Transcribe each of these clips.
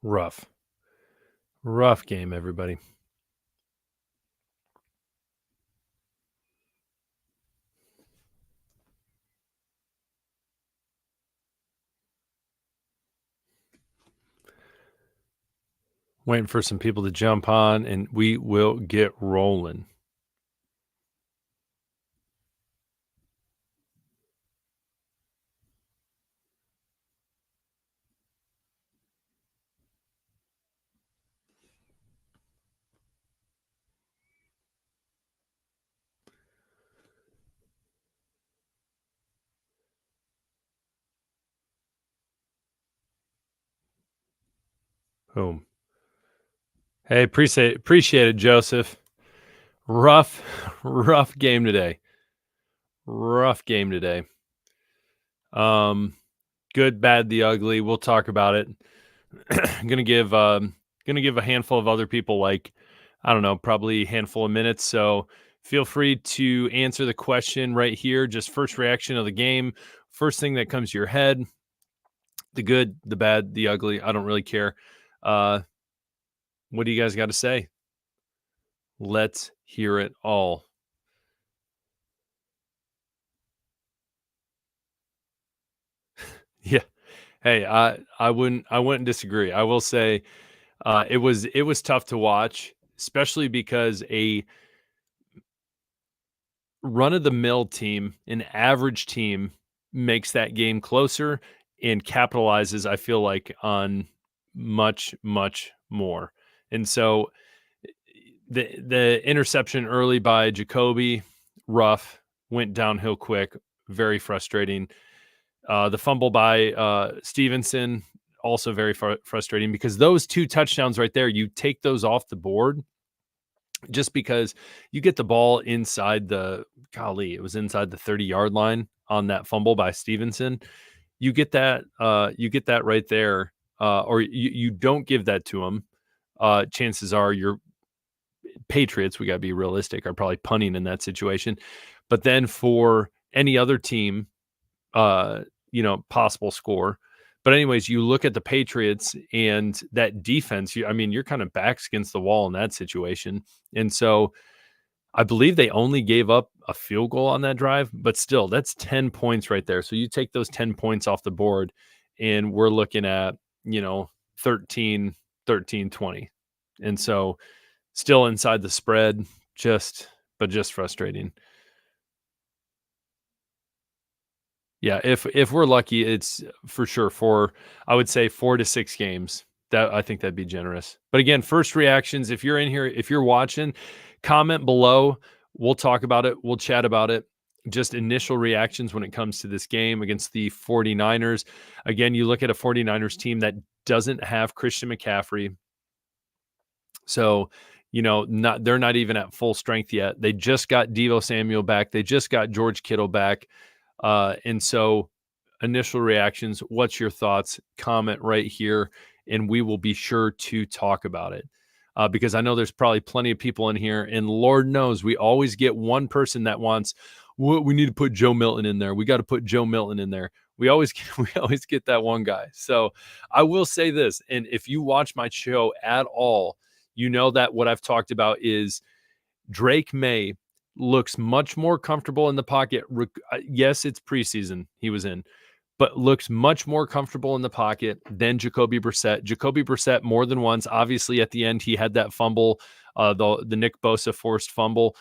Rough game, everybody. Waiting for some people to jump on, and we will get rolling. Boom. Hey, appreciate it, Joseph. Rough game today. Rough game today. Good, bad, the ugly. We'll talk about it. I'm gonna give a handful of other people, like, I don't know, probably a handful of minutes. So feel free to answer the question right here. Just first reaction of the game, first thing that comes to your head. The good, the bad, the ugly. I don't really care. What do you guys got to say? Let's hear it all. Yeah. Hey, I wouldn't disagree. I will say it was tough to watch, especially because a run of the mill team, an average team, makes that game closer and capitalizes, I feel like, on much more. And so the interception early by Jacoby, rough, went downhill quick, very frustrating. The fumble by Stevenson, also very frustrating, because those two touchdowns right there, you take those off the board just because you get the ball inside it was inside the 30-yard line on that fumble by Stevenson. You get that right there, or you don't give that to him. Chances are your Patriots, we got to be realistic, are probably punting in that situation. But then for any other team, possible score. But anyways, you look at the Patriots and that defense, you're kind of backs against the wall in that situation. And so I believe they only gave up a field goal on that drive, but still, that's 10 points right there. So you take those 10 points off the board, and we're looking at, 13, 20. And so still inside the spread, just frustrating. Yeah, if we're lucky, it's for sure I would say 4 to 6 games. That I think that'd be generous. But again, first reactions, if you're in here, if you're watching, comment below. We'll talk about it. We'll chat about it. Just initial reactions when it comes to this game against the 49ers. Again, you look at a 49ers team that doesn't have Christian McCaffrey. So, they're not even at full strength yet. They just got Deebo Samuel back. They just got George Kittle back. And so initial reactions, what's your thoughts? Comment right here, and we will be sure to talk about it. Because I know there's probably plenty of people in here, and Lord knows we always get one person that wants, we need to put Joe Milton in there. We got to put Joe Milton in there. We always get that one guy. So I will say this, and if you watch my show at all, you know that what I've talked about is Drake May looks much more comfortable in the pocket. Yes, it's preseason he was in, but looks much more comfortable in the pocket than Jacoby Brissett. Jacoby Brissett more than once. Obviously, at the end, he had that fumble, the Nick Bosa forced fumble.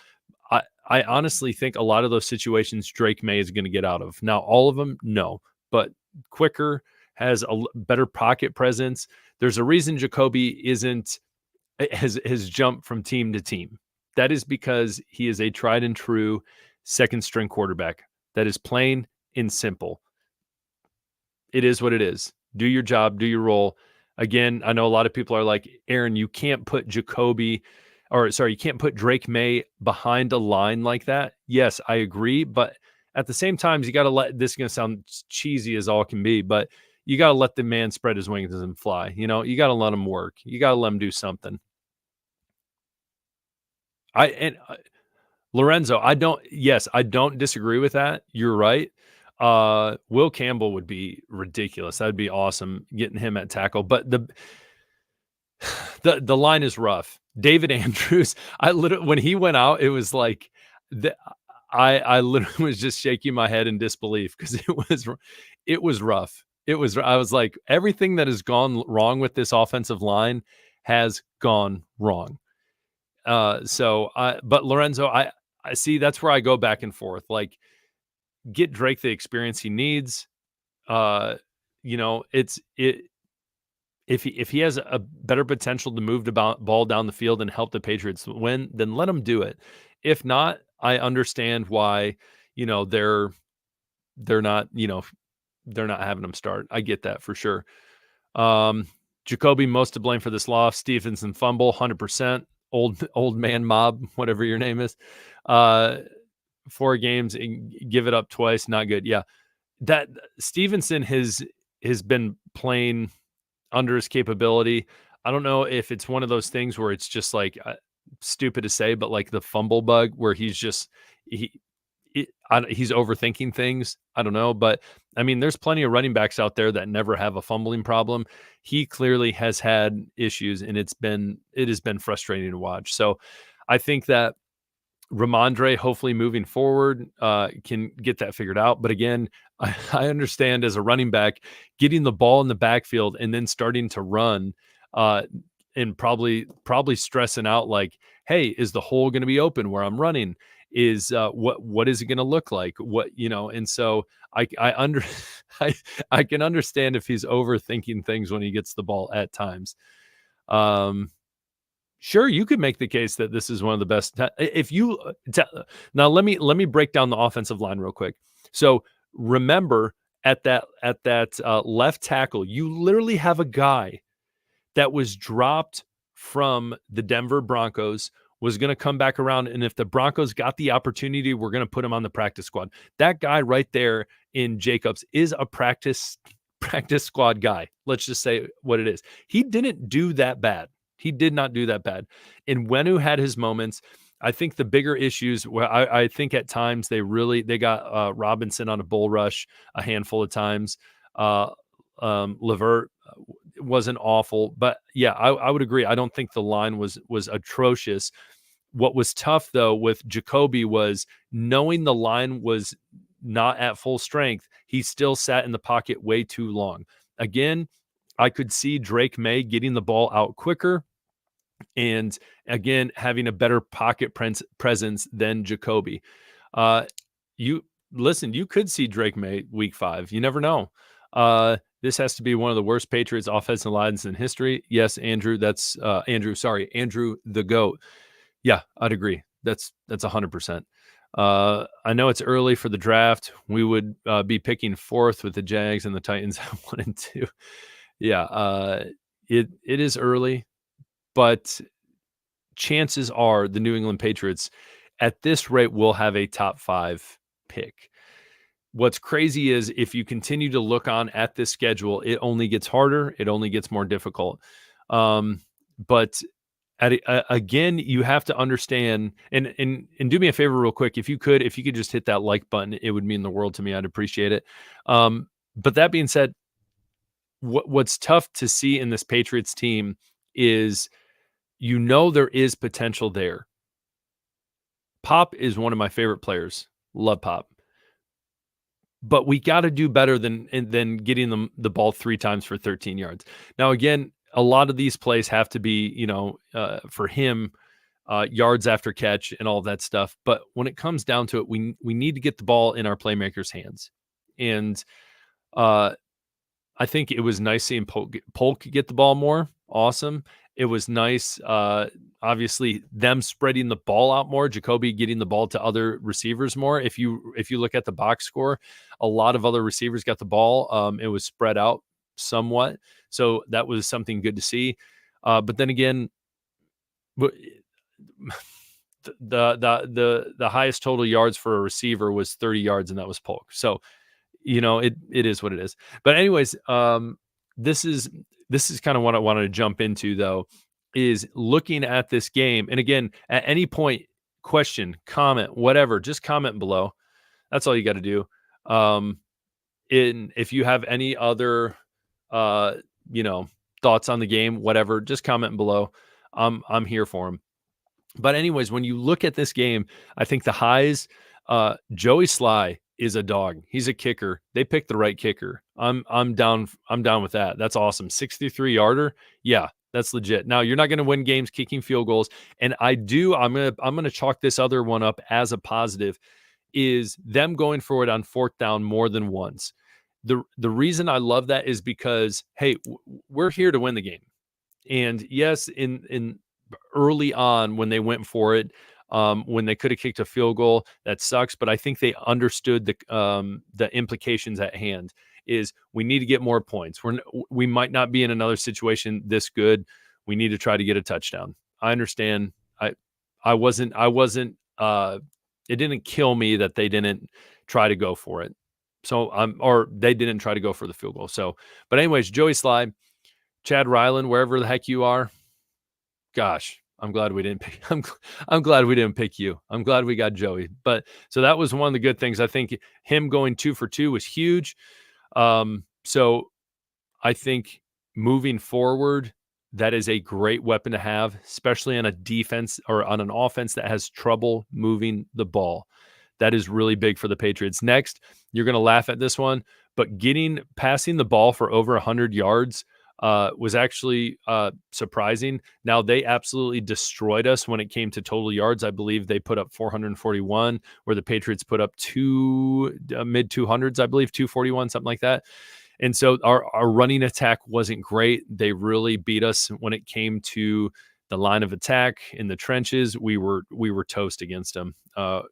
I honestly think a lot of those situations Drake May is going to get out of. Now, all of them, no, but quicker, has a better pocket presence. There's a reason Jacoby has jumped from team to team. That is because he is a tried and true second string quarterback. That is plain and simple. It is what it is. Do your job, do your role. Again, I know a lot of people are like, Aaron, you can't put you can't put Drake May behind a line like that. Yes, I agree. But at the same time, you got to this is going to sound cheesy as all can be, but you got to let the man spread his wings and fly. You got to let him work. You got to let him do something. Lorenzo, I don't disagree with that. You're right. Will Campbell would be ridiculous. That'd be awesome getting him at tackle. But The line is rough. David Andrews, I literally when he went out, it was like the I literally was just shaking my head in disbelief because it was rough. I was like, everything that has gone wrong with this offensive line has gone wrong. But Lorenzo, I see that's where I go back and forth. Like, get Drake the experience he needs. Uh, it's it if he has a better potential to move the ball down the field and help the Patriots win, then let him do it. If not, I understand why, they're not, they're not having him start. I get that for sure. Jacoby most to blame for this loss. Stevenson fumble, 100%. Old man mob, whatever your name is. 4 games and give it up twice, not good. Yeah, that Stevenson has been playing under his capability. I don't know if it's one of those things where it's just like stupid to say, but like the fumble bug where he's just he's overthinking things. I don't know, but I mean, there's plenty of running backs out there that never have a fumbling problem. He clearly has had issues, and it has been frustrating to watch. So I think that Ramondre, hopefully moving forward, can get that figured out. But again, I understand as a running back, getting the ball in the backfield and then starting to run, and probably stressing out like, hey, is the hole going to be open where I'm running? Is what is it going to look like? And so I under I can understand if he's overthinking things when he gets the ball at times. Sure, you could make the case that this is one of the best. If you now, let me break down the offensive line real quick. So remember, at that left tackle, you literally have a guy that was dropped from the Denver Broncos, was going to come back around, and if the Broncos got the opportunity, we're going to put him on the practice squad. That guy right there in Jacobs is a practice squad guy. Let's just say what it is. He didn't do that bad. He did not do that bad. And Wenu had his moments. I think the bigger issues where I think at times they got Robinson on a bull rush a handful of times. Levert wasn't awful, but yeah, I would agree. I don't think the line was atrocious. What was tough though with Jacoby was knowing the line was not at full strength. He still sat in the pocket way too long. Again, I could see Drake May getting the ball out quicker, and again having a better pocket presence than Jacoby. You could see Drake May week 5. You never know. This has to be one of the worst Patriots offensive lines in history. Yes, Andrew, that's Andrew the GOAT. Yeah, I'd agree. That's 100%. I know it's early for the draft. We would be picking 4th with the Jags and the Titans at 1 and 2. Yeah, it is early, but chances are the New England Patriots at this rate will have a top 5 pick. What's crazy is if you continue to look on at this schedule, it only gets harder. It only gets more difficult. But again, you have to understand and do me a favor real quick. If you could just hit that like button, it would mean the world to me. I'd appreciate it. But that being said, what's tough to see in this Patriots team is, there is potential there. Pop is one of my favorite players. Love Pop. But we got to do better than getting them the ball 3 times for 13 yards. Now, again, a lot of these plays have to be, for him, yards after catch and all of that stuff. But when it comes down to it, we need to get the ball in our playmakers' hands. And I think it was nice seeing Polk get the ball more. Awesome. It was nice, obviously, them spreading the ball out more, Jacoby getting the ball to other receivers more. If you look at the box score, a lot of other receivers got the ball. It was spread out somewhat. So that was something good to see. But then again, the highest total yards for a receiver was 30 yards, and that was Polk. So, it is what it is. But anyways, this is kind of what I wanted to jump into, though, is looking at this game. And again, at any point, question, comment, whatever, just comment below. That's all you got to do. If you have any other, thoughts on the game, whatever, just comment below. I'm here for them. But anyways, when you look at this game, I think the highs, Joey Sly is a dog. He's a kicker. They picked the right kicker. I'm down. I'm down with that. That's awesome. 63 yarder. Yeah, that's legit. Now you're not going to win games kicking field goals, and I'm gonna chalk this other one up as a positive. Is them going for it on fourth down more than once. The reason I love that is because hey, we're here to win the game. And yes, in early on when they went for it, when they could have kicked a field goal, that sucks. But I think they understood the implications at hand. Is we need to get more points. We might not be in another situation this good. We need to try to get a touchdown. I understand. I wasn't. It didn't kill me that they didn't try to go for it. So or they didn't try to go for the field goal. So, but anyways, Joey Sly, Chad Ryland, wherever the heck you are, gosh, I'm glad we didn't pick. I'm glad we didn't pick you. I'm glad we got Joey. But so that was one of the good things. I think him going 2 for 2 was huge. So I think moving forward, that is a great weapon to have, especially on a defense or on an offense that has trouble moving the ball. That is really big for the Patriots. Next, you're going to laugh at this one, but passing the ball for over 100 yards was actually surprising. Now, they absolutely destroyed us when it came to total yards. I believe they put up 441, where the Patriots put up mid 200s, I believe, 241, something like that. And so our running attack wasn't great. They really beat us when it came to the line of attack in the trenches. We were toast against them.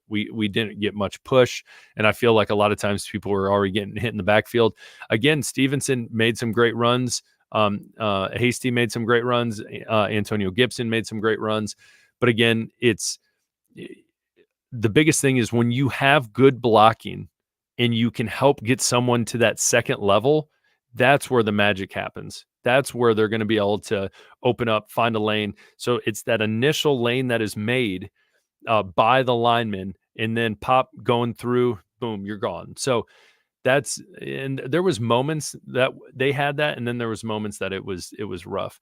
We didn't get much push, and I feel like a lot of times people were already getting hit in the backfield. Again, Stevenson made some great runs. Hasty made some great runs. Antonio Gibson made some great runs. But again, the biggest thing is when you have good blocking and you can help get someone to that second level, that's where the magic happens. That's where they're going to be able to open up, find a lane. So it's that initial lane that is made by the lineman, and then pop going through, boom, you're gone. So and there was moments that they had that, and then there was moments that it was rough.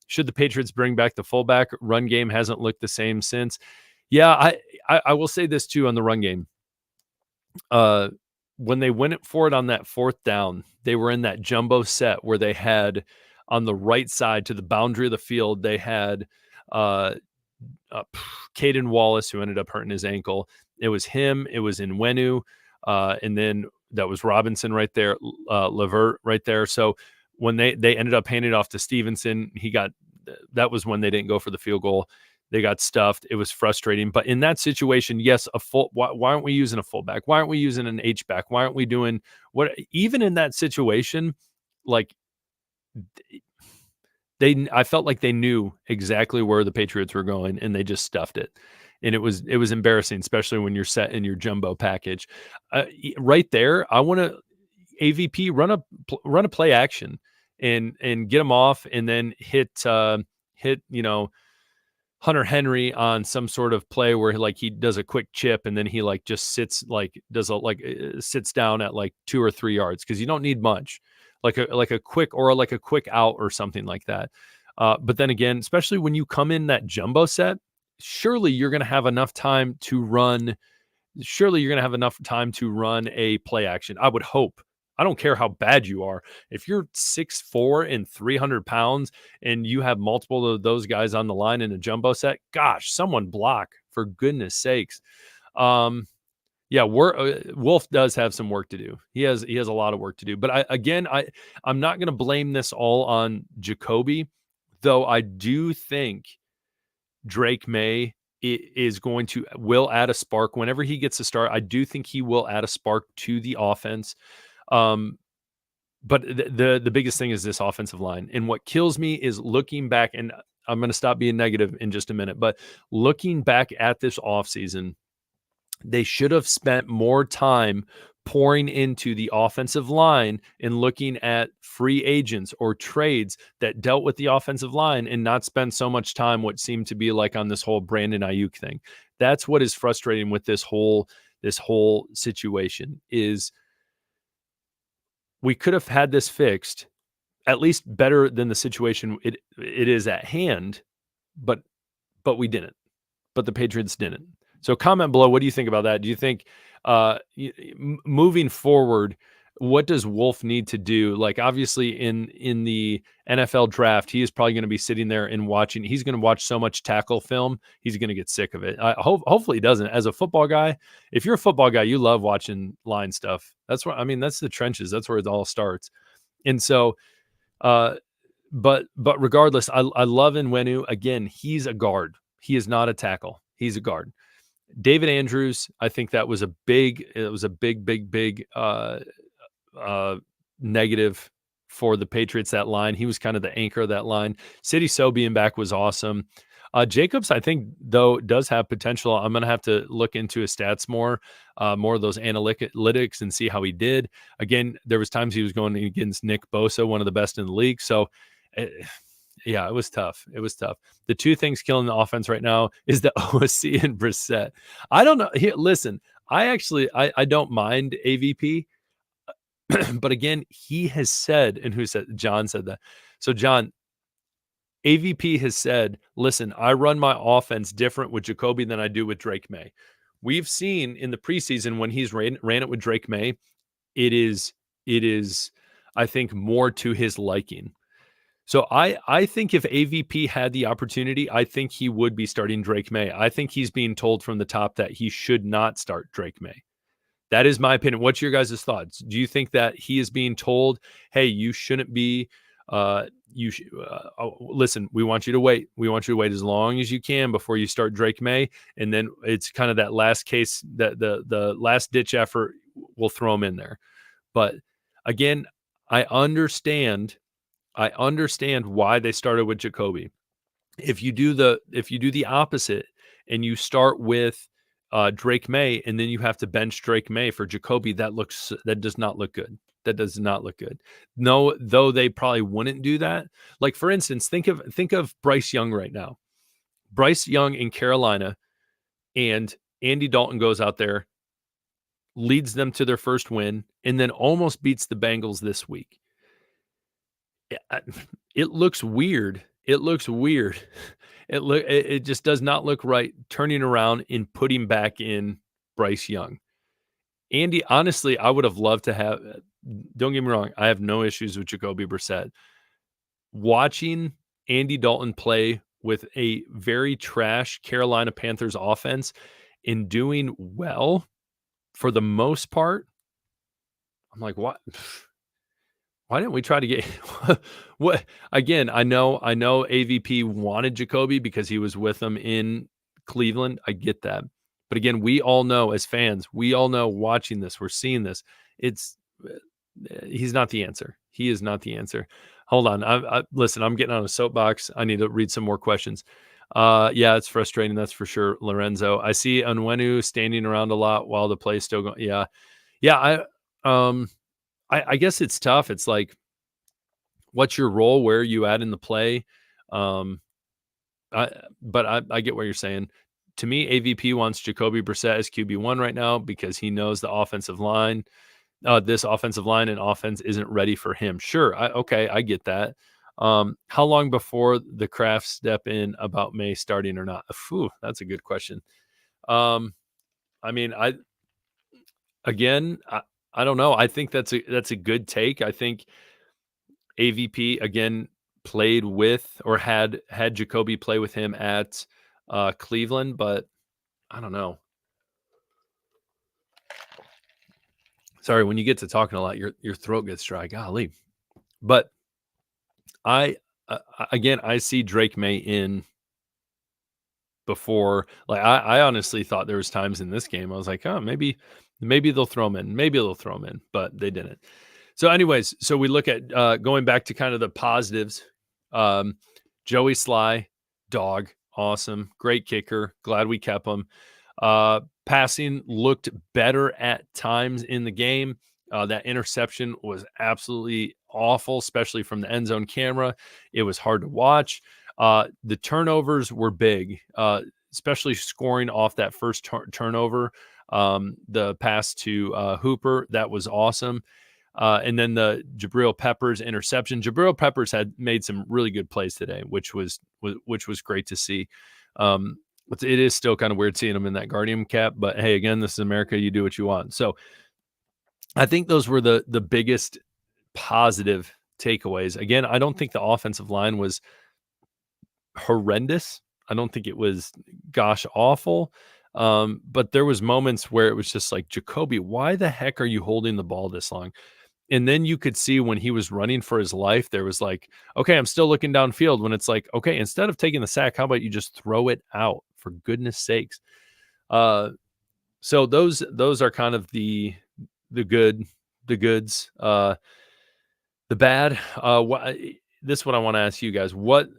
Should the Patriots bring back the fullback? Run game hasn't looked the same since. Yeah, I will say this too on the run game. When they went for it on that fourth down, they were in that jumbo set where they had on the right side to the boundary of the field, they had Caden Wallace, who ended up hurting his ankle. It was him. It was Nwenu. And then that was Robinson right there, Levert right there. So when they ended up handing it off to Stevenson, that was when they didn't go for the field goal. They got stuffed. It was frustrating. But in that situation, yes, why aren't we using a fullback? Why aren't we using an H-back? Why aren't we doing what? Even in that situation, like I felt like they knew exactly where the Patriots were going, and they just stuffed it. And it was embarrassing, especially when you're set in your jumbo package. Right there, I want to AVP run a play action and get them off, and then hit Hunter Henry on some sort of play where he does a quick chip, and then he just sits sits down at 2 or 3 yards, because you don't need much, like a quick out or something like that. But then again, especially when you come in that jumbo set, surely you're going to have enough time to run. Surely you're going to have enough time to run a play action. I would hope. I don't care how bad you are. If you're 6'4" and 300 pounds and you have multiple of those guys on the line in a jumbo set, gosh, someone block, for goodness sakes. Wolf does have some work to do. He has a lot of work to do. But I'm not going to blame this all on Jacoby, though I do think Drake May will add a spark whenever he gets a start. I do think he will add a spark to the offense. But the biggest thing is this offensive line. And what kills me is looking back, and I'm going to stop being negative in just a minute, but looking back at this offseason, they should have spent more time pouring into the offensive line and looking at free agents or trades that dealt with the offensive line, and not spend so much time what seemed to be on this whole Brandon Ayuk thing. That's what is frustrating with this whole situation is we could have had this fixed at least better than the situation it is at hand, but we didn't. But the Patriots didn't. So comment below, what do you think about that? Do you think moving forward, what does Wolf need to do? Like, obviously in the NFL draft, he is probably going to be sitting there and watching. He's going to watch so much tackle film, he's going to get sick of it. Hopefully he doesn't. As a football guy, if you're a football guy, you love watching line stuff. That's where, I mean, that's the trenches. That's where it all starts. And so, but regardless, I love Nwenu. Again, he's a guard. He is not a tackle. He's a guard. David Andrews, I think that was a big negative for the Patriots, that line. He was kind of the anchor of that line. City So being back was awesome. Jacobs, I think, though, does have potential. I'm going to have to look into his stats more of those analytics and see how he did. Again, there was times he was going against Nick Bosa, one of the best in the league. So, yeah, it was tough. It was tough. The two things killing the offense right now is the OSC and Brissett. I don't know. Here, listen, I don't mind AVP. But again, he has said, and who said? John said that. So John, AVP has said, listen, I run my offense different with Jacoby than I do with Drake May. We've seen in the preseason when he's ran it with Drake May, it is, I think, more to his liking. So I think if AVP had the opportunity, I think he would be starting Drake May. I think he's being told from the top that he should not start Drake May. That is my opinion. What's your guys' thoughts? Do you think that he is being told, hey, you shouldn't be, listen, we want you to wait. We want you to wait as long as you can before you start Drake May. And then it's kind of that last case, that the last ditch effort, we'll throw him in there. But again, I understand why they started with Jacoby. If you do the opposite and you start with Drake May, and then you have to bench Drake May for Jacoby, that does not look good. That does not look good. No, though they probably wouldn't do that. Like, for instance, think of Bryce Young right now. Bryce Young in Carolina, and Andy Dalton goes out there, leads them to their first win, and then almost beats the Bengals this week. It looks weird. It looks weird. It just does not look right, turning around and putting back in Bryce Young. Andy, honestly, I would have loved to have, don't get me wrong, I have no issues with Jacoby Brissett. Watching Andy Dalton play with a very trash Carolina Panthers offense and doing well for the most part, I'm like, what? Why didn't we try to get what? Again, I know AVP wanted Jacoby because he was with them in Cleveland. I get that. But again, we all know as fans, watching this, we're seeing this. He's not the answer. He is not the answer. Hold on. Listen, I'm getting on a soapbox. I need to read some more questions. Yeah, it's frustrating. That's for sure, Lorenzo. I see Nwenu standing around a lot while the play's still going. Yeah. Yeah. I guess it's tough. It's like, what's your role? Where are you at in the play? But I get what you're saying. To me, AVP wants Jacoby Brissett as QB1 right now because he knows the offensive line, this offensive line and offense isn't ready for him. Sure. I get that. How long before the Kraft step in about May starting or not? That's a good question. I mean, I don't know. I think that's a good take. I think AVP again played with or had Jacoby play with him at Cleveland, but I don't know. Sorry, when you get to talking a lot, your throat gets dry. Golly. But I see Drake May in before. Like I honestly thought there was times in this game I was like, oh, maybe they'll throw him in. Maybe they'll throw him in, but they didn't. So anyways, so we look at going back to kind of the positives. Joey Sly, dog, awesome, great kicker. Glad we kept him. Passing looked better at times in the game. That interception was absolutely awful, especially from the end zone camera. It was hard to watch. The turnovers were big, especially scoring off that first turnover. The pass to Hooper, that was awesome. And then the Jabril Peppers interception. Jabril Peppers had made some really good plays today, which was great to see. It is still kind of weird seeing him in that Guardian cap, but hey, again, this is America. You do what you want. So I think those were the biggest positive takeaways. Again, I don't think the offensive line was horrendous. I don't think it was gosh awful. But there was moments where it was just like, Jacoby, why the heck are you holding the ball this long? And then you could see when he was running for his life, there was like, okay, I'm still looking downfield, when it's like, okay, instead of taking the sack, how about you just throw it out, for goodness sakes? So those are kind of the goods. The bad. This is what I want to ask you guys. What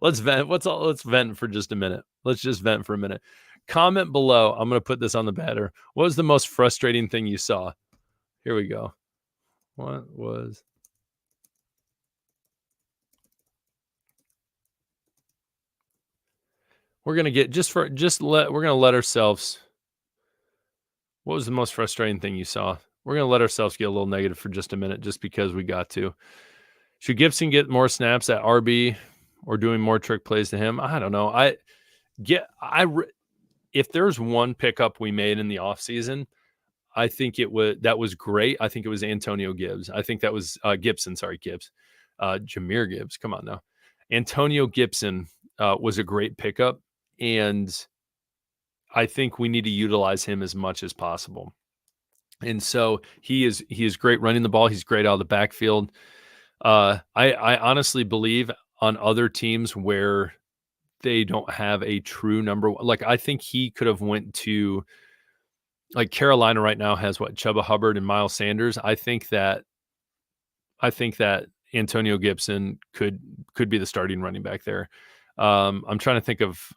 let's vent. Let's vent for just a minute. Let's just vent for a minute. Comment below. I'm going to put this on the batter. What was the most frustrating thing you saw? Here we go. What was? We're going to get we're going to let ourselves. What was the most frustrating thing you saw? We're going to let ourselves get a little negative for just a minute, just because we got to. Should Gibson get more snaps at RB or doing more trick plays to him? I don't know. If there's one pickup we made in the offseason, I think that was great. I think it was Antonio Gibbs. I think that was Gibson. Sorry, Gibbs. Jahmyr Gibbs. Come on now. Antonio Gibson was a great pickup, and I think we need to utilize him as much as possible. And so he is great running the ball. He's great out of the backfield. I honestly believe on other teams where they don't have a true number one, like I think he could have went to, like, Carolina right now has Chuba Hubbard and Miles Sanders. I think that Antonio Gibson could be the starting running back there. I'm trying to think of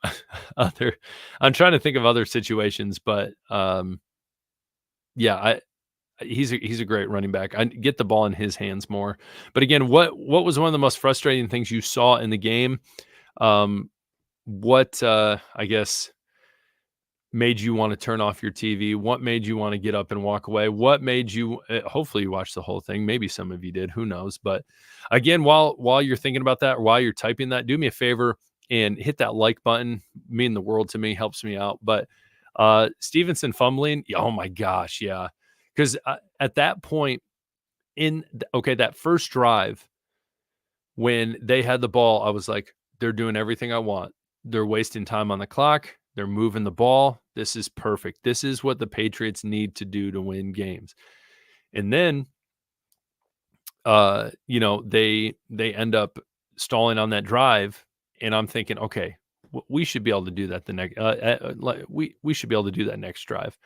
other situations, but yeah, he's a great running back. I get the ball in his hands more. But again, what was one of the most frustrating things you saw in the game? What I guess made you want to turn off your TV? What made you want to get up and walk away? What made you hopefully you watched the whole thing. Maybe some of you did, who knows? But again, while you're thinking about that, or while you're typing that, do me a favor and hit that like button. Mean the world to me, helps me out. But Stevenson fumbling, oh my gosh, yeah. Because at that point that first drive, when they had the ball, I was like, they're doing everything I want. They're wasting time on the clock. They're moving the ball. This is perfect. This is what the Patriots need to do to win games. And then, they end up stalling on that drive, and I'm thinking, okay, we should be able to do that the next. We should be able to do that next drive.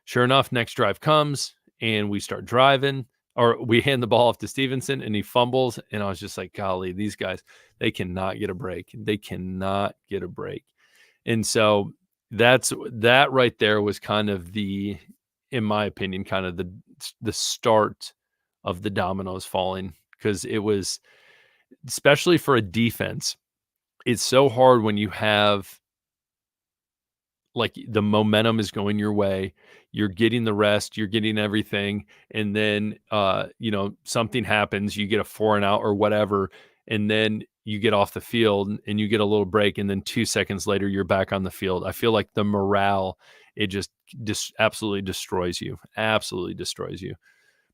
Sure enough, next drive comes, and we start driving, or we hand the ball off to Stevenson, and he fumbles, and I was just like, golly, these guys, they cannot get a break. They cannot get a break. And so that right there was kind of in my opinion, kind of the start of the dominoes falling, because it was, especially for a defense, it's so hard when you have, like, the momentum is going your way, you're getting the rest, you're getting everything, and then something happens, you get a 4-and-out or whatever, and then you get off the field and you get a little break, and then 2 seconds later you're back on the field. I feel like the morale, it just absolutely destroys you. Absolutely destroys you.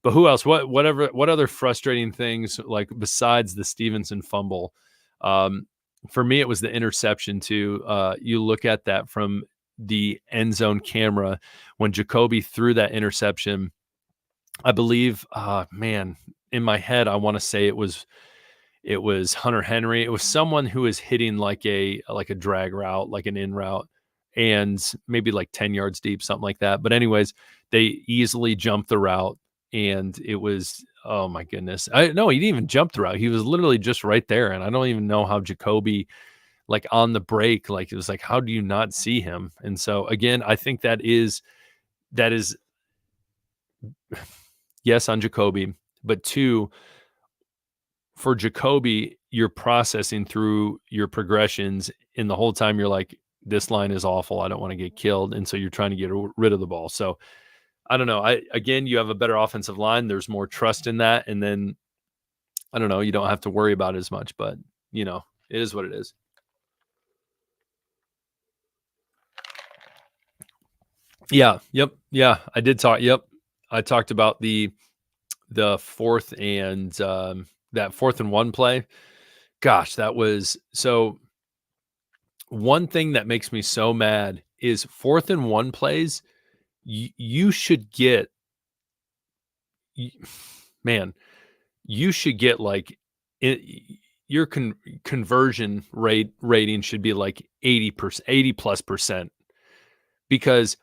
But who else? What other frustrating things, like, besides the Stevenson fumble? For me, it was the interception too. You look at that from the end zone camera when Jacoby threw that interception. I believe, in my head, I want to say it was Hunter Henry. It was someone who was hitting like a drag route, like an in route, and maybe like 10 yards deep, something like that. But anyways, they easily jumped the route, and it was, oh my goodness. He didn't even jump the route. He was literally just right there. And I don't even know how Jacoby, like, on the break, like, it was like, how do you not see him? And so again, I think that is yes, on Jacoby, but two, for Jacoby, you're processing through your progressions, and the whole time you're like, this line is awful, I don't want to get killed. And so you're trying to get rid of the ball. So I don't know. Again, you have a better offensive line. There's more trust in that, and then I don't know. You don't have to worry about it as much, but it is what it is. Yeah. Yep. Yeah. I did talk. Yep. I talked about the fourth and that 4th and 1 play. Gosh, that was so. One thing that makes me so mad is 4th and 1 plays. You should get, y- man. You should get like it, your conversion rating should be like 80%, 80+%, because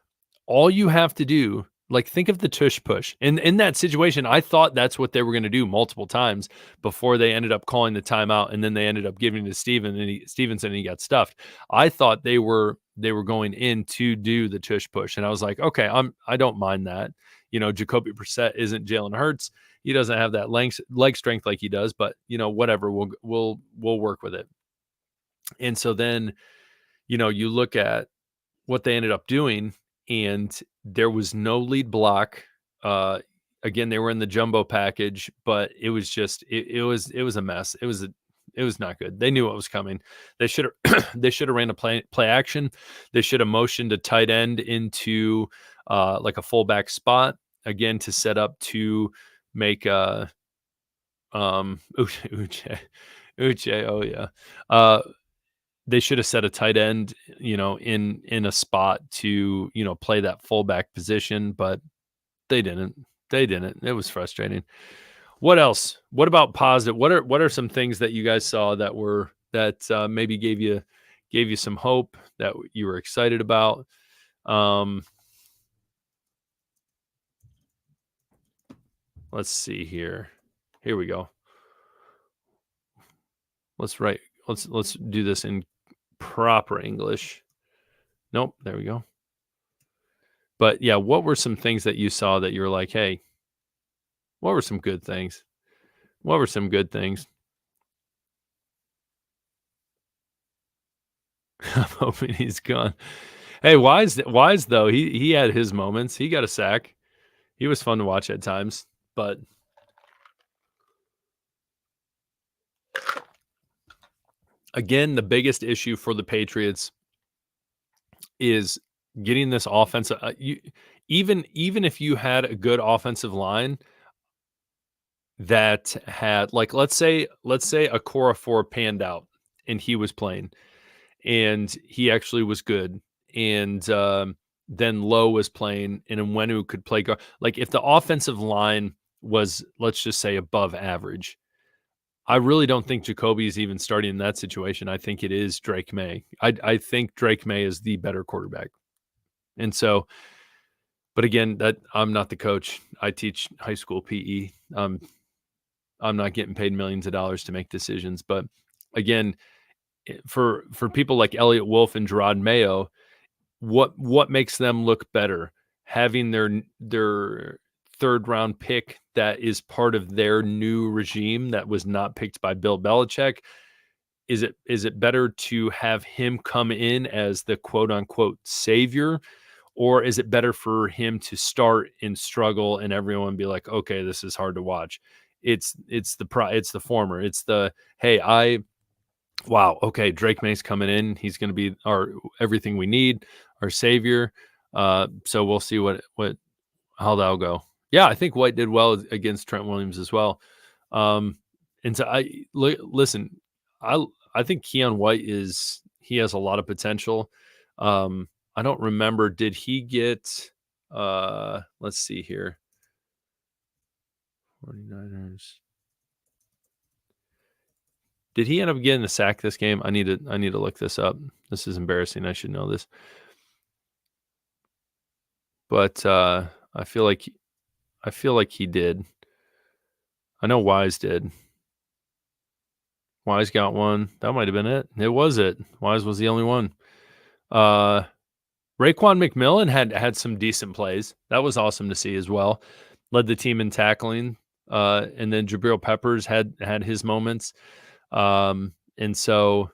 all you have to do, like, think of the tush push. And in that situation, I thought that's what they were going to do multiple times before they ended up calling the timeout, and then they ended up giving it to Stevenson, and he got stuffed. I thought they were going in to do the tush push, and I was like, okay, I don't mind that. Jacoby Brissett isn't Jalen Hurts. He doesn't have that leg strength like he does, but whatever, we'll work with it. And so then, you look at what they ended up doing, and there was no lead block. Uh, Again, they were in the jumbo package, but it was just it was a mess. It was not good. They knew what was coming. They should have they should have ran a play action. They should have motioned a tight end into like a fullback spot again to set up to make Uche. Oh yeah. They should have set a tight end, in a spot to, play that fullback position, but they didn't. They didn't. It was frustrating. What else? What about positive? What are some things that you guys saw that maybe gave you some hope, that you were excited about? Um, let's see here. Here we go. Let's do this in proper English. Nope, there we go. But yeah, what were some things that you saw that you were like, hey, what were some good things? What were some good things? I'm hoping he's gone. Hey, Wise though, he had his moments. He got a sack. He was fun to watch at times. But again, the biggest issue for the Patriots is getting this offensive. Even if you had a good offensive line that had, like, let's say a Cora 4 panned out and he was playing and he actually was good, and then Lowe was playing and Nwenu could play guard. Like, if the offensive line was, let's just say, above average, I really don't think Jacoby is even starting in that situation. I think it is Drake May. I think Drake May is the better quarterback. And so, but again, that I'm not the coach. I teach high school PE. I'm not getting paid millions of dollars to make decisions. But again, for people like Elliott Wolf and Gerard Mayo, what makes them look better? Having their third round pick that is part of their new regime that was not picked by Bill Belichick. Is it better to have him come in as the quote unquote savior, or is it better for him to start and struggle and everyone be like, okay, this is hard to watch? It's the former. It's the, hey, wow, okay, Drake May's coming in. He's going to be our everything we need, our savior. So we'll see how that'll go. Yeah, I think White did well against Trent Williams as well. And so listen, I think Keon White he has a lot of potential. I don't remember, did he get let's see here. 49ers. Did he end up getting a sack this game? I need to look this up. This is embarrassing. I should know this. But I feel like he did. I know Wise did. Wise got one. That might have been it. It was it. Wise was the only one. Raekwon McMillan had some decent plays. That was awesome to see as well. Led the team in tackling. And then Jabril Peppers had his moments. And so,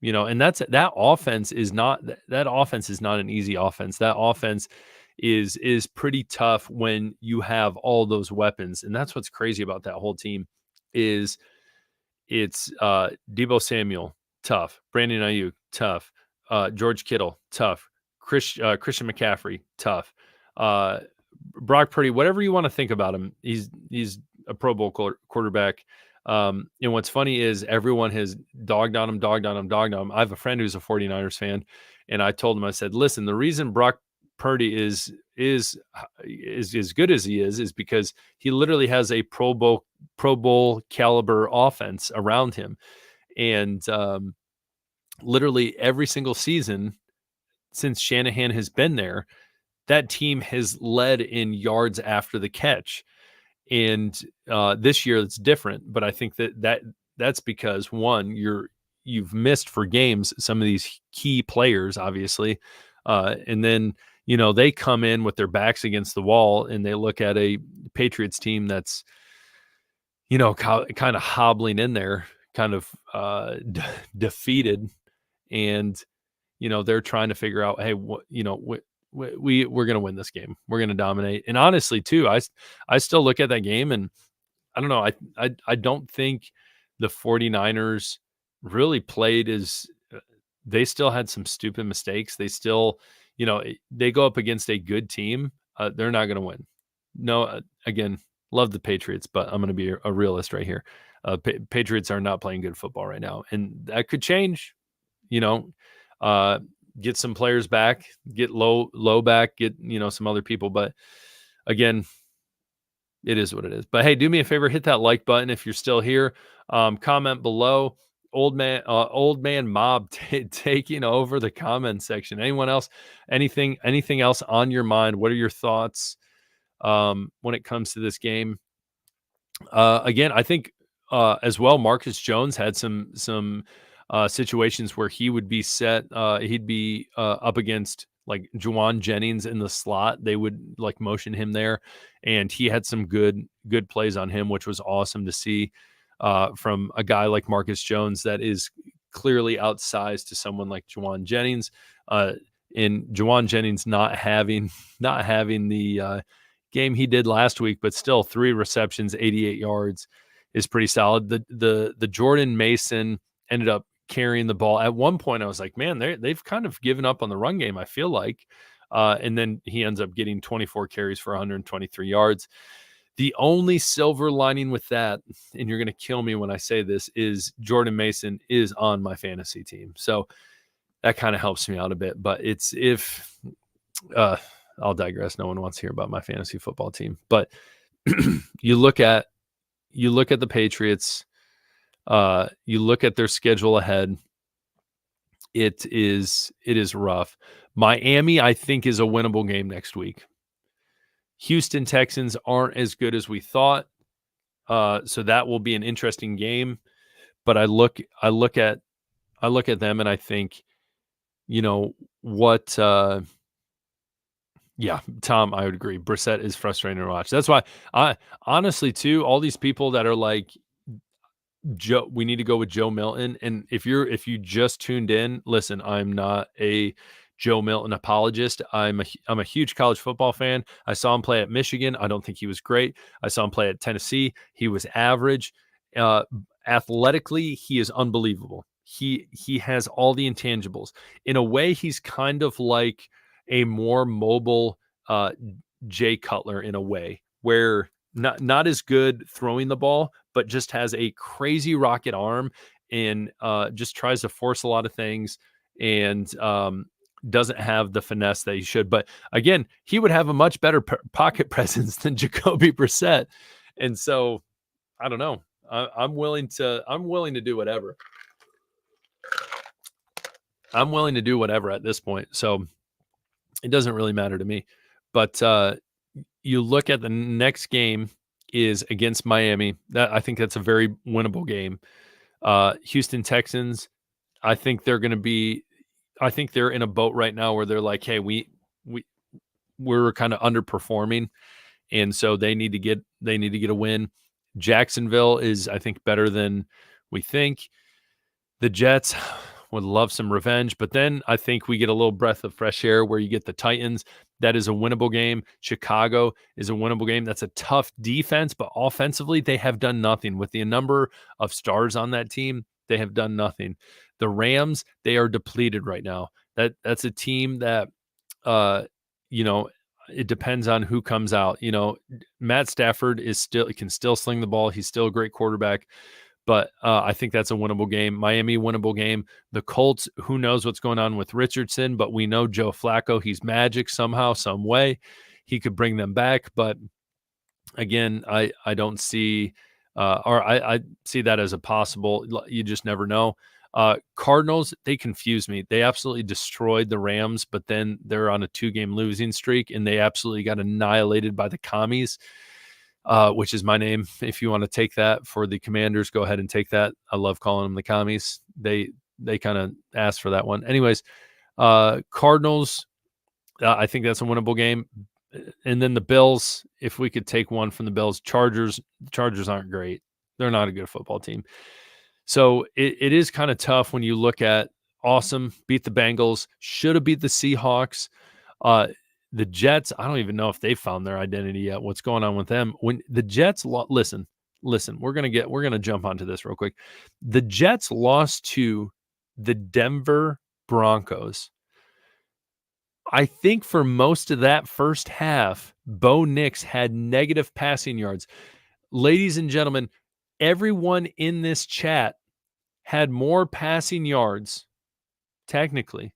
and that offense is not an easy offense. That offense is pretty tough when you have all those weapons. And that's what's crazy about that whole team is it's Debo Samuel, tough. Brandon Ayuk, tough. George Kittle, tough. Christian McCaffrey, tough. Brock Purdy, whatever you want to think about him, he's a Pro Bowl quarterback. And what's funny is everyone has dogged on him. I have a friend who's a 49ers fan, and I told him, I said, listen, the reason Brock Purdy is as good as he is because he literally has a Pro Bowl caliber offense around him. And literally every single season since Shanahan has been there, that team has led in yards after the catch. And this year it's different, but I think that's because one, you've missed for games some of these key players, obviously, and then they come in with their backs against the wall and they look at a Patriots team that's kind of hobbling in there, kind of defeated, and they're trying to figure out, hey, we're going to win this game. We're going to dominate. And honestly, too, I still look at that game and I don't know. I don't think the 49ers really played as they still had some stupid mistakes. They still, they go up against a good team. They're not going to win. No, again, love the Patriots, but I'm going to be a realist right here. Patriots are not playing good football right now, and that could change. Get some players back, get low back, get some other people, but again, it is what it is. But hey, do me a favor, hit that like button if you're still here. Comment below. Old man mob taking over the comment section. Anyone else? Anything else on your mind? What are your thoughts when it comes to this game? Again, I think as well, Marcus Jones had some situations where he would be set. He'd be up against like Juwan Jennings in the slot. They would like motion him there, and he had some good plays on him, which was awesome to see from a guy like Marcus Jones that is clearly outsized to someone like Juwan Jennings. In Juwan Jennings not having the game he did last week, but still 3 receptions, 88 yards is pretty solid. The Jordan Mason ended up carrying the ball. At one point I was like, man, they've kind of given up on the run game, I feel like. And then he ends up getting 24 carries for 123 yards. The only silver lining with that, and you're going to kill me when I say this, is Jordan Mason is on my fantasy team. So that kind of helps me out a bit, but I'll digress. No one wants to hear about my fantasy football team, but you look at the Patriots, you look at their schedule ahead. It is rough. Miami, I think, is a winnable game next week. Houston Texans aren't as good as we thought. So that will be an interesting game. But I look at them and I think, what yeah, Tom, I would agree. Brissett is frustrating to watch. That's why I honestly too, all these people that are like, Joe, we need to go with Joe Milton. And if you just tuned in, listen, I'm not a Joe Milton apologist. I'm a huge college football fan. I saw him play at Michigan. I don't think he was great. I saw him play at Tennessee. He was average. Athletically, he is unbelievable. He has all the intangibles. In a way, he's kind of like a more mobile Jay Cutler in a way, where not as good throwing the ball, but just has a crazy rocket arm and just tries to force a lot of things and doesn't have the finesse that he should. But again, he would have a much better pocket presence than Jacoby Brissett. And so I don't know. I'm willing to do whatever. I'm willing to do whatever at this point. So it doesn't really matter to me. But you look at the next game is against Miami. I think that's a very winnable game. Houston Texans, I think they're in a boat right now where they're like, hey, we're kind of underperforming, and so they need to get a win. Jacksonville is, I think, better than we think. The Jets would love some revenge, but then I think we get a little breath of fresh air where you get the Titans. That is a winnable game. Chicago is a winnable game. That's a tough defense, but offensively, they have done nothing. With the number of stars on that team, they have done nothing. The Rams, they are depleted right now. That's a team that, uh, you know, it depends on who comes out. Matt Stafford can still sling the ball. He's still a great quarterback. But I think that's a winnable game. Miami, winnable game. The Colts, who knows what's going on with Richardson, but we know Joe Flacco, he's magic somehow, some way. He could bring them back. But again, I don't see, or I see that as a possible. You just never know. Cardinals, they confuse me. They absolutely destroyed the Rams, but then they're on a 2-game losing streak, and they absolutely got annihilated by the Commies. Which is my name. If you want to take that for the Commanders, go ahead and take that. I love calling them the Commies. They kind of asked for that one. Anyways, Cardinals, I think that's a winnable game. And then the Bills, if we could take one from the Bills. Chargers aren't great. They're not a good football team. So it is kind of tough when you look at awesome, beat the Bengals, should have beat the Seahawks. The Jets, I don't even know if they found their identity yet. What's going on with them? When the Jets listen, we're going to jump onto this real quick. The Jets lost to the Denver Broncos. I think for most of that first half, Bo Nix had negative passing yards. Ladies and gentlemen, everyone in this chat had more passing yards, technically,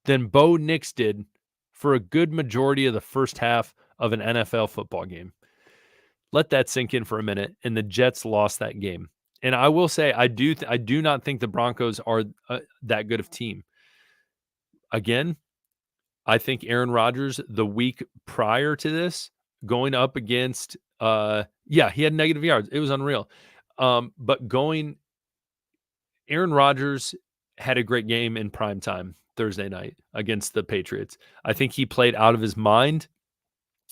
than Bo Nix did for a good majority of the first half of an NFL football game. Let that sink in for a minute, and the Jets lost that game. And I will say, I do not think the Broncos are that good of team. Again, I think Aaron Rodgers, the week prior to this, going up against, he had negative yards. It was unreal. But Aaron Rodgers had a great game in prime time Thursday night against the Patriots. I think he played out of his mind,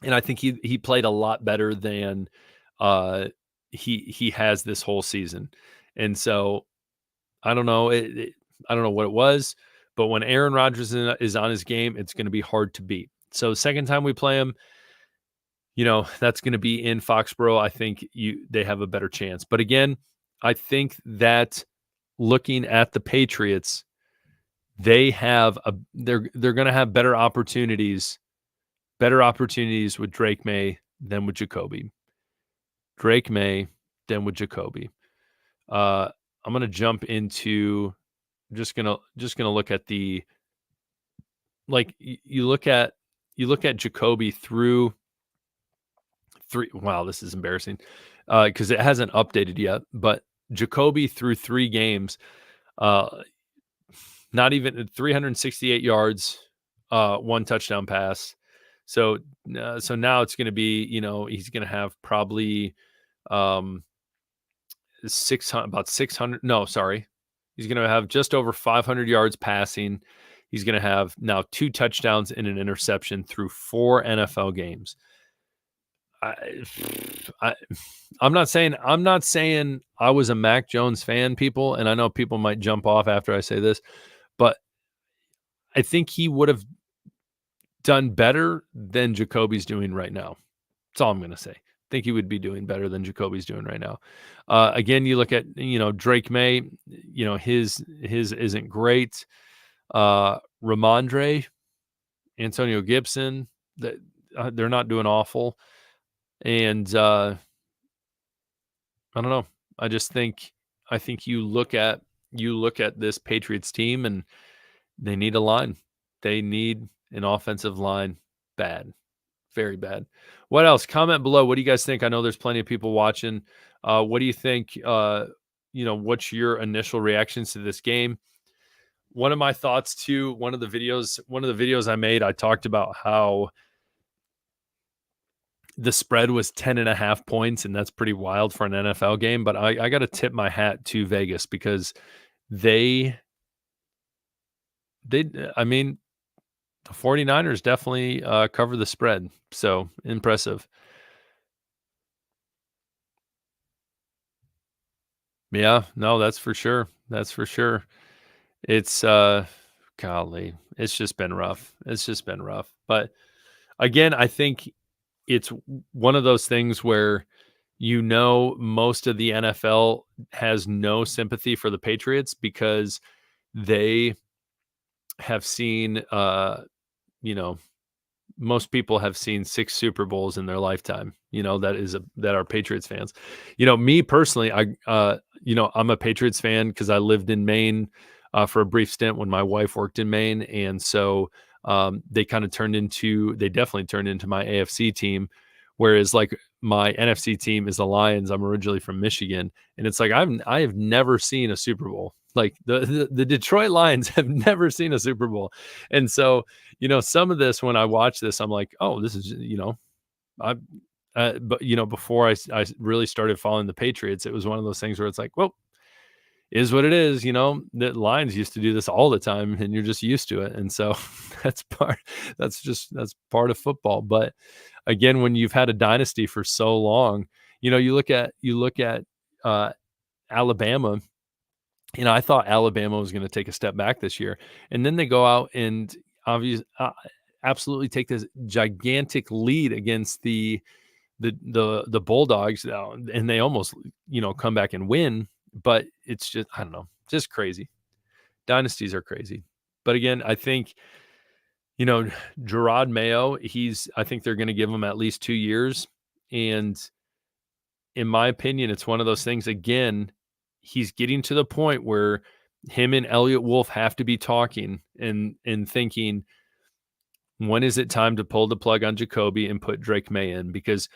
and I think he played a lot better than he has this whole season. And so I don't know. I don't know what it was, but when Aaron Rodgers is on his game, it's going to be hard to beat. So second time we play him, that's going to be in Foxborough. I think they have a better chance. But again, I think that looking at the Patriots, they're going to have better opportunities with Drake May than with Jacoby. Drake May than with Jacoby. I'm going to jump into just gonna look at the, like, you look at Jacoby through three. Wow, this is embarrassing because it hasn't updated yet. But Jacoby through 3 games, not even 368 yards, 1 touchdown pass. So now it's going to be, he's going to have probably 600. No, sorry. He's going to have just over 500 yards passing. He's going to have now 2 touchdowns and an interception through 4 NFL games. I'm not saying I was a Mac Jones fan, people, and I know people might jump off after I say this, but I think he would have done better than Jacoby's doing right now. That's all I'm going to say. I think he would be doing better than Jacoby's doing right now. Again, you look at, Drake May, his isn't great. Ramondre, Antonio Gibson, they're not doing awful. And I don't know. I think you look at this Patriots team, and they need a line. They need an offensive line bad. Very bad. What else? Comment below. What do you guys think? I know there's plenty of people watching. What do you think? What's your initial reactions to this game? One of my thoughts too, one of the videos I made, I talked about how the spread was 10.5 points, and that's pretty wild for an NFL game. But I got to tip my hat to Vegas because the 49ers definitely cover the spread. So impressive. Yeah, no, that's for sure. That's for sure. It's golly, it's just been rough. But again, I think it's one of those things where most of the NFL has no sympathy for the Patriots because they have seen, you know, most people have seen 6 Super Bowls in their lifetime, that are Patriots fans. Me personally, I'm a Patriots fan because I lived in Maine, for a brief stint when my wife worked in Maine, and so, they definitely turned into my AFC team, whereas, like, my NFC team is the Lions. I'm originally from Michigan, and it's like I have never seen a Super Bowl. Like, the Detroit Lions have never seen a Super Bowl, and so, some of this, when I watch this, I'm like, oh, this is, I, but before I really started following the Patriots, it was one of those things where it's like, well, is what it is. The Lions used to do this all the time, and you're just used to it, and so that's part. That's part of football. But again, when you've had a dynasty for so long, you look at uh, Alabama. I thought Alabama was going to take a step back this year, and then they go out and absolutely take this gigantic lead against the Bulldogs, and they almost come back and win. But it's just, I don't know, just crazy. Dynasties are crazy. But again, I think Gerard Mayo. I think they're going to give him at least 2 years, and in my opinion, it's one of those things. Again, he's getting to the point where him and Elliott Wolf have to be talking and thinking, when is it time to pull the plug on Jacoby and put Drake May in? Because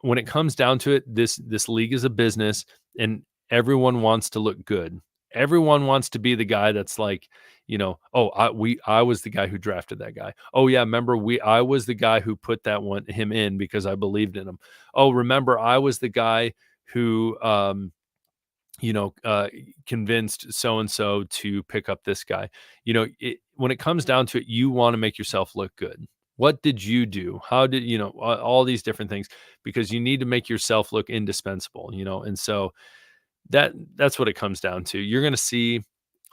when it comes down to it, this league is a business, and everyone wants to look good. Everyone wants to be the guy that's like, oh, I was the guy who drafted that guy. Oh yeah, remember I was the guy who put him in because I believed in him. Oh, remember I was the guy who convinced so and so to pick up this guy. When it comes down to it, you want to make yourself look good. What did you do? How did all these different things, because you need to make yourself look indispensable, and so that's what it comes down to. You're going to see,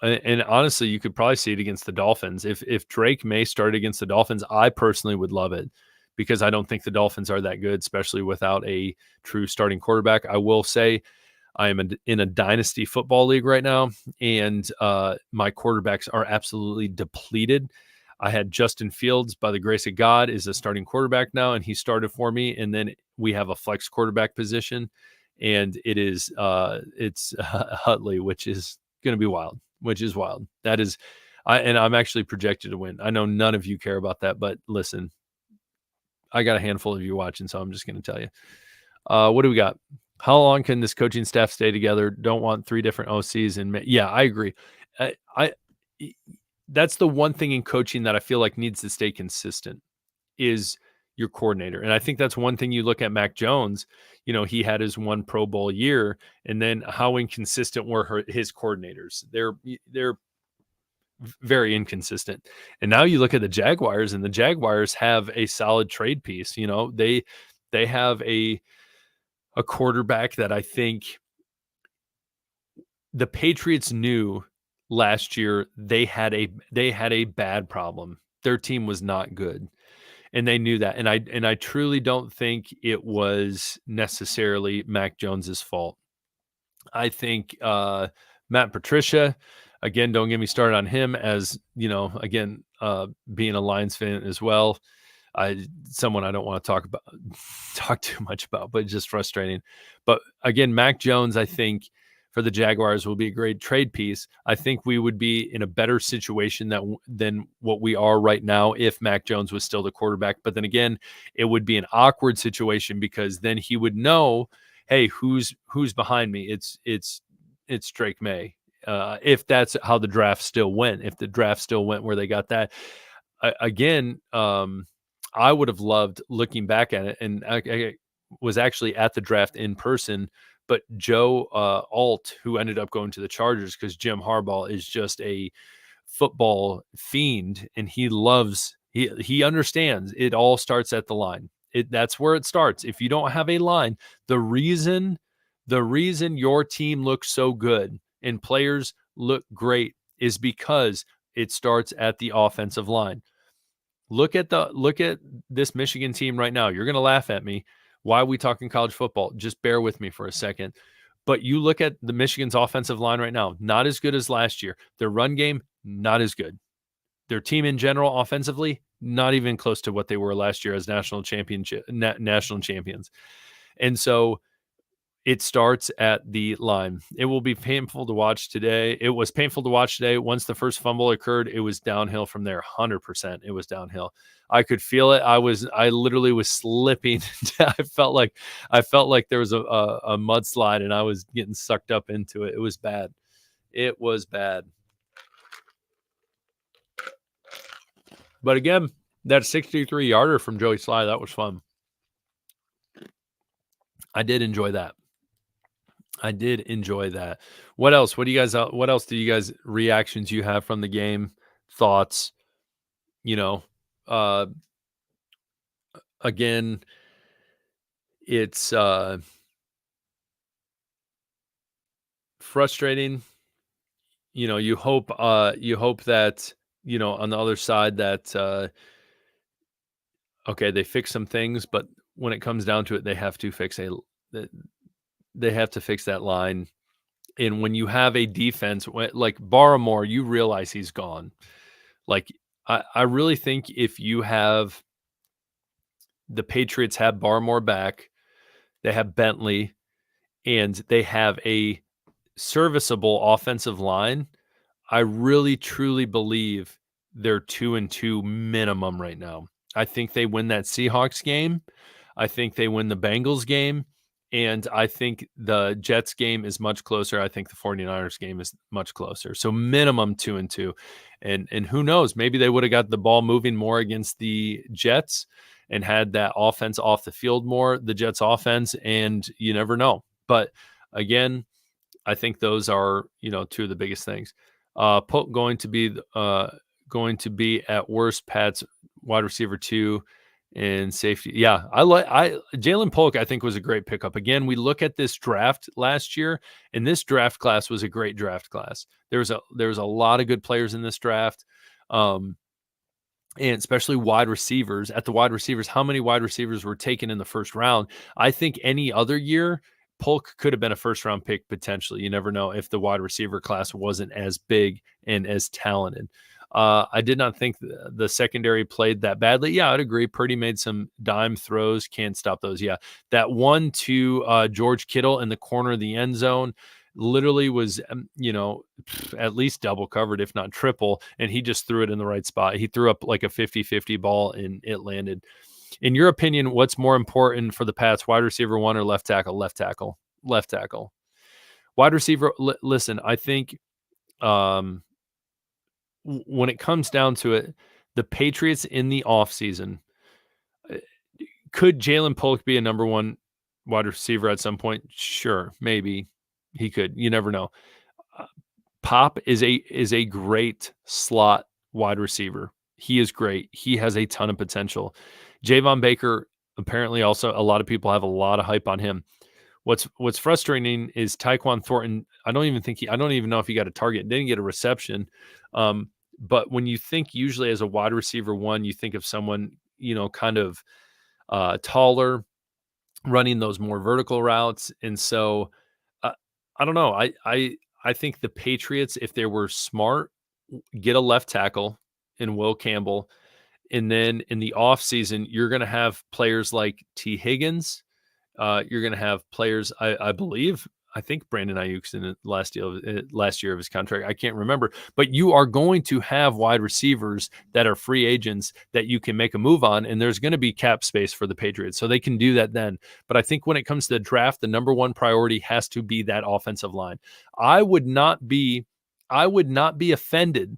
and honestly, you could probably see it against the Dolphins. If Drake May started against the Dolphins, I personally would love it, because I don't think the Dolphins are that good, especially without a true starting quarterback. I will say I am in a dynasty football league right now, and my quarterbacks are absolutely depleted. I had Justin Fields, by the grace of God, is a starting quarterback now, and he started for me. And then we have a flex quarterback position, and it's Hutley, which is going to be wild. Which is wild. That is, and I'm actually projected to win. I know none of you care about that, but listen, I got a handful of you watching, so I'm just going to tell you. What do we got? How long can this coaching staff stay together? Don't want 3 different OCs. And yeah, I agree. That's the one thing in coaching that I feel like needs to stay consistent is your coordinator. And I think that's one thing. You look at Mac Jones, he had his 1 Pro Bowl year, and then how inconsistent were his coordinators? They're very inconsistent. And now you look at the Jaguars, and the Jaguars have a solid trade piece. They have a quarterback that I think the Patriots knew last year they had a bad problem. Their team was not good, and they knew that. And I truly don't think it was necessarily Mac Jones's fault. I think Matt Patricia, again, don't get me started on him, as again, being a Lions fan as well. Someone I don't want to talk too much about, but just frustrating. But again, Mac Jones, I think, for the Jaguars will be a great trade piece. I think we would be in a better situation than what we are right now if Mac Jones was still the quarterback. But then again, it would be an awkward situation, because then he would know, hey, who's behind me? It's Drake May. If that's how the draft still went, if the draft still went where they got that. Again, I would have loved, looking back at it, and I was actually at the draft in person, but Joe Alt, who ended up going to the Chargers, because Jim Harbaugh is just a football fiend, and he understands it all starts at the line. That's where it starts. If you don't have a line, the reason your team looks so good and players look great is because it starts at the offensive line. Look at this Michigan team right now. You're going to laugh at me. Why are we talking college football? Just bear with me for a second. But you look at the Michigan's offensive line right now, not as good as last year. Their run game, not as good. Their team in general, offensively, not even close to what they were last year as national champions. And so it starts at the line. It will be painful to watch today. It was painful to watch today. Once the first fumble occurred, it was downhill from there. 100%. It was downhill. I could feel it. I literally was slipping. I felt like there was a mudslide and I was getting sucked up into it. It was bad. It was bad. But again, that 63-yarder from Joey Sly, that was fun. I did enjoy that. What else? What else do you guys reactions you have from the game? Thoughts? Again, it's frustrating. You hope that, on the other side that okay, they fix some things, but when it comes down to it, they have to fix that line. And when you have a defense like Barmore, you realize he's gone. Like, I really think if you have the Patriots have Barmore back, they have Bentley, and they have a serviceable offensive line, I really truly believe they're 2-2 minimum right now. I think they win that Seahawks game. I think they win the Bengals game. And I think the Jets game is much closer. I think the 49ers game is much closer. So minimum 2-2. And who knows? Maybe they would have got the ball moving more against the Jets and had that offense off the field more, the Jets offense, and you never know. But again, I think those are, two of the biggest things. Polk going to be at worst Pat's wide receiver 2 and safety. Yeah, Jalen Polk, I think, was a great pickup. Again, we look at this draft last year, and this draft class was a great draft class. There was a lot of good players in this draft. And especially wide receivers. At the wide receivers, how many wide receivers were taken in the first round? I think any other year, Polk could have been a first-round pick potentially. You never know if the wide receiver class wasn't as big and as talented. I did not think the secondary played that badly. Yeah, I'd agree. Purdy made some dime throws. Can't stop those. Yeah, that one to George Kittle in the corner of the end zone literally was, at least double covered, if not triple, and he just threw it in the right spot. He threw up like a 50-50 ball, and it landed. In your opinion, what's more important for the Pats, wide receiver 1 or left tackle? Left tackle. Wide receiver, listen, I think when it comes down to it, the Patriots in the offseason, could Jalen Polk be a number 1 wide receiver at some point? Sure, maybe he could. You never know. Pop is a great slot wide receiver. He is great. He has a ton of potential. Javon Baker, apparently also a lot of people have a lot of hype on him. What's frustrating is Tyquan Thornton. I don't even know if he got a target. Didn't get a reception. But when you think usually as a wide receiver 1, you think of someone, kind of taller, running those more vertical routes. And so I don't know. I think the Patriots, if they were smart, get a left tackle in Will Campbell. And then in the offseason, you're going to have players like T. Higgins. You're going to have players, I think Brandon Ayuk's in the last year of his contract. I can't remember. But you are going to have wide receivers that are free agents that you can make a move on, and there's going to be cap space for the Patriots. So they can do that then. But I think when it comes to the draft, the number 1 priority has to be that offensive line. I would not be offended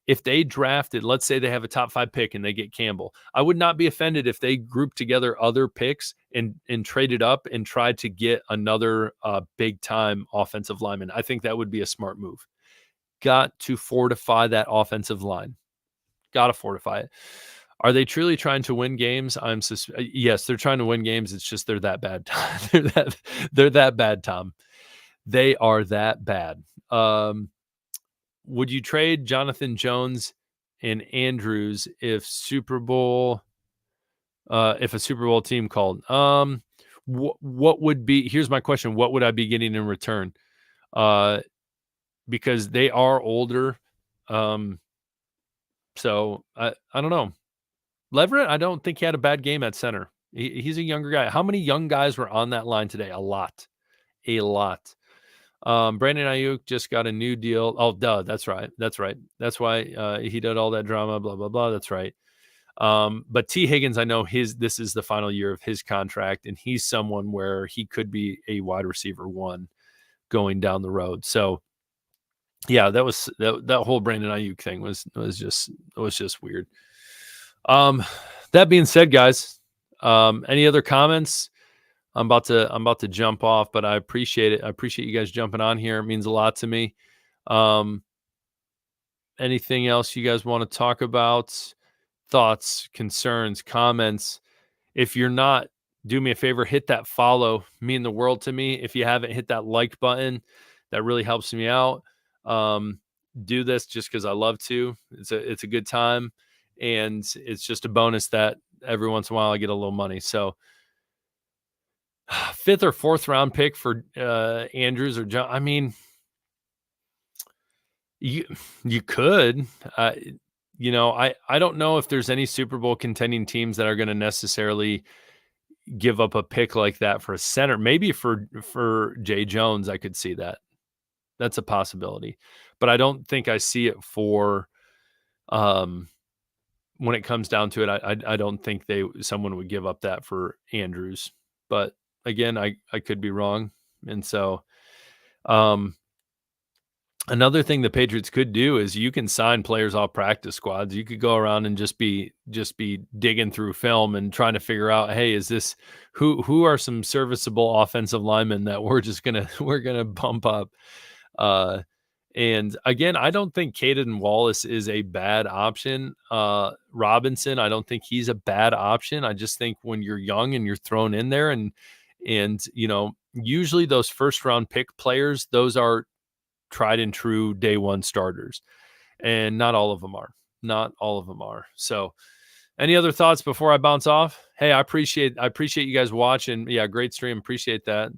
if they drafted, let's say they have a top 5 pick and they get Campbell. I would not be offended if they grouped together other picks and traded up and tried to get another big time offensive lineman. I think that would be a smart move. Got to fortify that offensive line. Got to fortify it. Are they truly trying to win games? Yes, they're trying to win games. It's just they're that bad. They're that bad, Tom. They are that bad. Would you trade Jonathan Jones and Andrews if a Super Bowl team called. What would be? Here's my question: what would I be getting in return? Because they are older. So I don't know. Leverett, I don't think he had a bad game at center. He's a younger guy. How many young guys were on that line today? A lot. Brandon Ayuk just got a new deal. Oh, duh. That's right. That's why he did all that drama, blah, blah, blah. That's right. But T. Higgins, I know this is the final year of his contract, and he's someone where he could be a wide receiver 1 going down the road. So yeah, that whole Brandon Ayuk thing was just weird. That being said, guys, any other comments? I'm about to jump off, but I appreciate it. I appreciate you guys jumping on here. It means a lot to me. Anything else you guys want to talk about? Thoughts, concerns, comments? If you're not, do me a favor, hit that follow. Mean the world to me. If you haven't hit that like button, that really helps me out. Do this just because I love to. It's a good time, and it's just a bonus that every once in a while I get a little money. So 5th or 4th round pick for Andrews or John. I mean, you could. I don't know if there's any Super Bowl contending teams that are going to necessarily give up a pick like that for a center. Maybe for Jay Jones, I could see that. That's a possibility, but I don't think I see it for when it comes down to it. I don't think someone would give up that for Andrews, but again, I could be wrong. And so another thing the Patriots could do is you can sign players off practice squads. You could go around and just be digging through film and trying to figure out, hey, is this who are some serviceable offensive linemen that we're gonna bump up. And again, I don't think Caden Wallace is a bad option. Robinson, I don't think he's a bad option. I just think when you're young and you're thrown in there and usually those first round pick players, those are tried and true day one starters, and not all of them are. So any other thoughts before I bounce off? Hey, I appreciate you guys watching. Yeah, great stream. Appreciate that.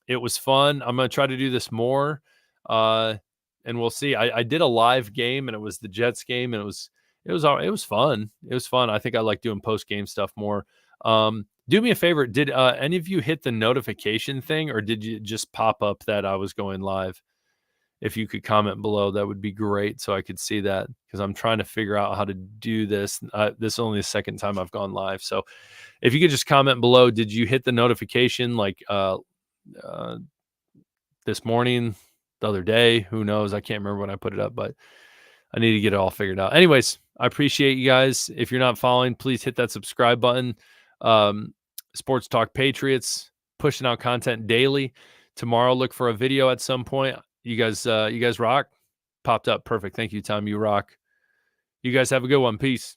It was fun. I'm going to try to do this more. And we'll see. I did a live game, and it was the Jets game, and it was fun. It was fun. I think I like doing post game stuff more. Do me a favor. Did any of you hit the notification thing, or did you just pop up that I was going live? If you could comment below, that would be great, so I could see that, because I'm trying to figure out how to do this. This is only the second time I've gone live, so if you could just comment below, did you hit the notification like this morning, the other day? Who knows? I can't remember when I put it up, but I need to get it all figured out. Anyways, I appreciate you guys. If you're not following, please hit that subscribe button. Sports Talk Patriots, pushing out content daily. Tomorrow, look for a video at some point. You guys rock. Popped up. Perfect. Thank you, Tom. You rock. You guys have a good one. Peace.